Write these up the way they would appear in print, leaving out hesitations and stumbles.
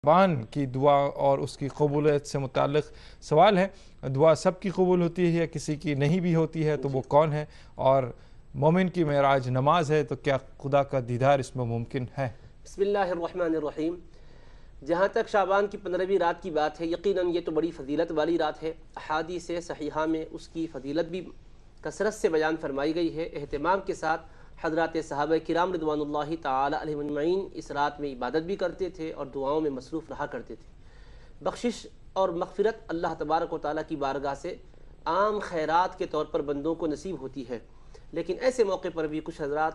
شعبان کی دعا اور اس کی قبولیت سے متعلق سوال ہے۔ دعا سب کی قبول ہوتی ہے یا کسی کی نہیں بھی ہوتی ہے تو وہ کون ہے؟ اور مومن کی معراج نماز ہے تو کیا خدا کا دیدار اس میں ممکن ہے؟ بسم اللہ الرحمن الرحیم۔ جہاں تک شعبان کی 15ویں رات کی بات ہے، یقیناً یہ تو بڑی فضیلت والی رات ہے۔ احادیث صحیحہ میں اس کی فضیلت بھی کثرت سے بیان فرمائی گئی ہے۔ اہتمام کے ساتھ حضرات صحابہ کرام رضوان اللہ تعالی علیہم اجمعین اس رات میں عبادت بھی کرتے تھے اور دعاؤں میں مصروف رہا کرتے تھے۔ بخشش اور مغفرت اللہ تبارک و تعالیٰ کی بارگاہ سے عام خیرات کے طور پر بندوں کو نصیب ہوتی ہے، لیکن ایسے موقع پر بھی کچھ حضرات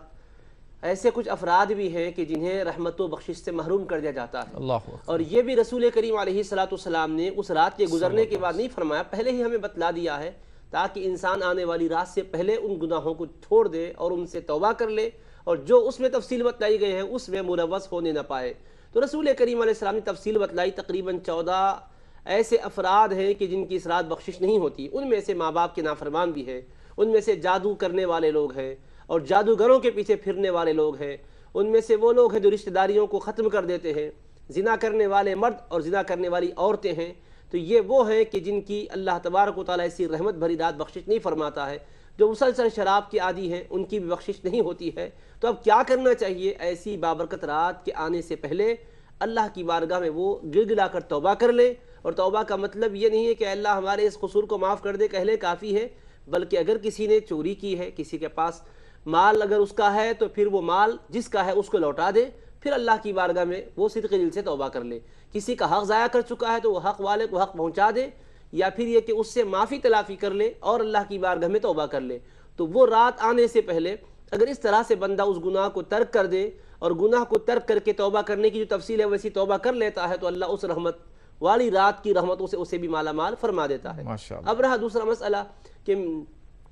ایسے کچھ افراد بھی ہیں کہ جنہیں رحمت و بخشش سے محروم کر دیا جاتا ہے۔ اللہ اکبر۔ اور یہ بھی رسول کریم علیہ السلام نے اس رات کے گزرنے کے بعد نہیں فرمایا، پہلے ہی ہمیں بتلا دیا ہے تاکہ انسان آنے والی رات سے پہلے ان گناہوں کو چھوڑ دے اور ان سے توبہ کر لے، اور جو اس میں تفصیل بتلائی گئی ہے اس میں ملوث ہونے نہ پائے۔ تو رسول کریم علیہ السلام نے تفصیل بتلائی، تقریباً 14 ایسے افراد ہیں کہ جن کی اس رات بخشش نہیں ہوتی۔ ان میں سے ماں باپ کے نافرمان بھی ہیں، ان میں سے جادو کرنے والے لوگ ہیں اور جادوگروں کے پیچھے پھرنے والے لوگ ہیں، ان میں سے وہ لوگ ہیں جو رشتہ داریوں کو ختم کر دیتے ہیں، زنا کرنے والے مرد اور زنا کرنے والی عورتیں ہیں۔ تو یہ وہ ہیں کہ جن کی اللہ تبارک و تعالیٰ ایسی رحمت بھری رات بخشش نہیں فرماتا ہے۔ جو مسلسل شراب کے عادی ہیں ان کی بھی بخشش نہیں ہوتی ہے۔ تو اب کیا کرنا چاہیے؟ ایسی بابرکت رات کے آنے سے پہلے اللہ کی بارگاہ میں وہ گر گلا کر توبہ کر لے، اور توبہ کا مطلب یہ نہیں ہے کہ اللہ ہمارے اس قصور کو معاف کر دے، کہلے کافی ہے، بلکہ اگر کسی نے چوری کی ہے، کسی کے پاس مال اگر اس کا ہے تو پھر وہ مال جس کا ہے اس کو لوٹا دے، پھر اللہ کی بارگاہ میں وہ صدق دل سے توبہ کر لے۔ کسی کا حق ضائع کر چکا ہے تو وہ حق والے کو حق پہنچا دے، یا پھر یہ کہ اس سے معافی تلافی کر لے اور اللہ کی بارگاہ میں توبہ کر لے۔ تو وہ رات آنے سے پہلے اگر اس طرح سے بندہ اس گناہ کو ترک کر دے اور گناہ کو ترک کر کے توبہ کرنے کی جو تفصیل ہے ویسی توبہ کر لیتا ہے تو اللہ اس رحمت والی رات کی رحمتوں سے اسے بھی مالا مال فرما دیتا ہے۔ اب رہا دوسرا مسئلہ کہ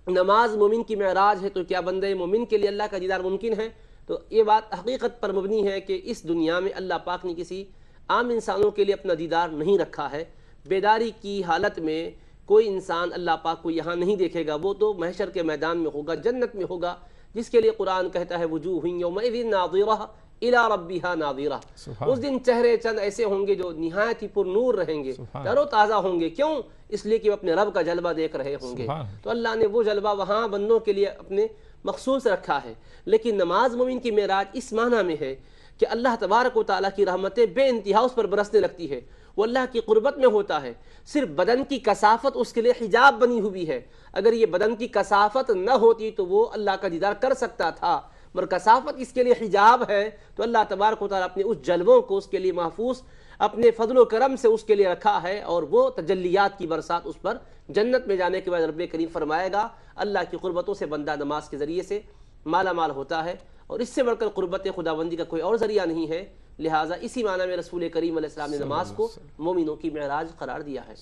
نماز مومن کی معراج ہے، تو کیا بندے مومن کے لیے اللہ کا دیدار ممکن ہے؟ تو یہ بات حقیقت پر مبنی ہے کہ اس دنیا میں اللہ پاک نے کسی عام انسانوں کے لیے اپنا دیدار نہیں رکھا ہے۔ بیداری کی حالت میں کوئی انسان اللہ پاک کو یہاں نہیں دیکھے گا، وہ تو محشر کے میدان میں ہوگا، جنت میں ہوگا، جس کے لیے قرآن کہتا ہے وجوہ یومئذ ناظرہ الی ربہا ناظرہ۔ اس دن چہرے چند ایسے ہوں گے جو نہایت ہی پر نور رہیں گے، تر و تازہ ہوں گے۔ کیوں؟ اس لیے کہ وہ اپنے رب کا جلوہ دیکھ رہے ہوں گے۔ تو اللہ نے وہ جلوہ وہاں بندوں کے لیے اپنے مخصوص رکھا ہے۔ لیکن نماز مومن کی معراج اس معنی میں ہے کہ اللہ تبارک و تعالیٰ کی رحمتیں بے انتہا اس پر برسنے لگتی ہے، وہ اللہ کی قربت میں ہوتا ہے۔ صرف بدن کی کثافت اس کے لیے حجاب بنی ہوئی ہے۔ اگر یہ بدن کی کثافت نہ ہوتی تو وہ اللہ کا دیدار کر سکتا تھا، مگر کثافت اس کے لیے حجاب ہے، تو اللہ تبارک و تعالیٰ اپنے اس جلووں کو اس کے لیے محفوظ اپنے فضل و کرم سے اس کے لیے رکھا ہے، اور وہ تجلیات کی برسات اس پر جنت میں جانے کے بعد رب کریم فرمائے گا۔ اللہ کی قربتوں سے بندہ نماز کے ذریعے سے مالا مال ہوتا ہے، اور اس سے بڑھ کر قربت خداوندی کا کوئی اور ذریعہ نہیں ہے۔ لہٰذا اسی معنی میں رسول کریم علیہ السلام نے نماز کو مومنوں کی معراج قرار دیا ہے۔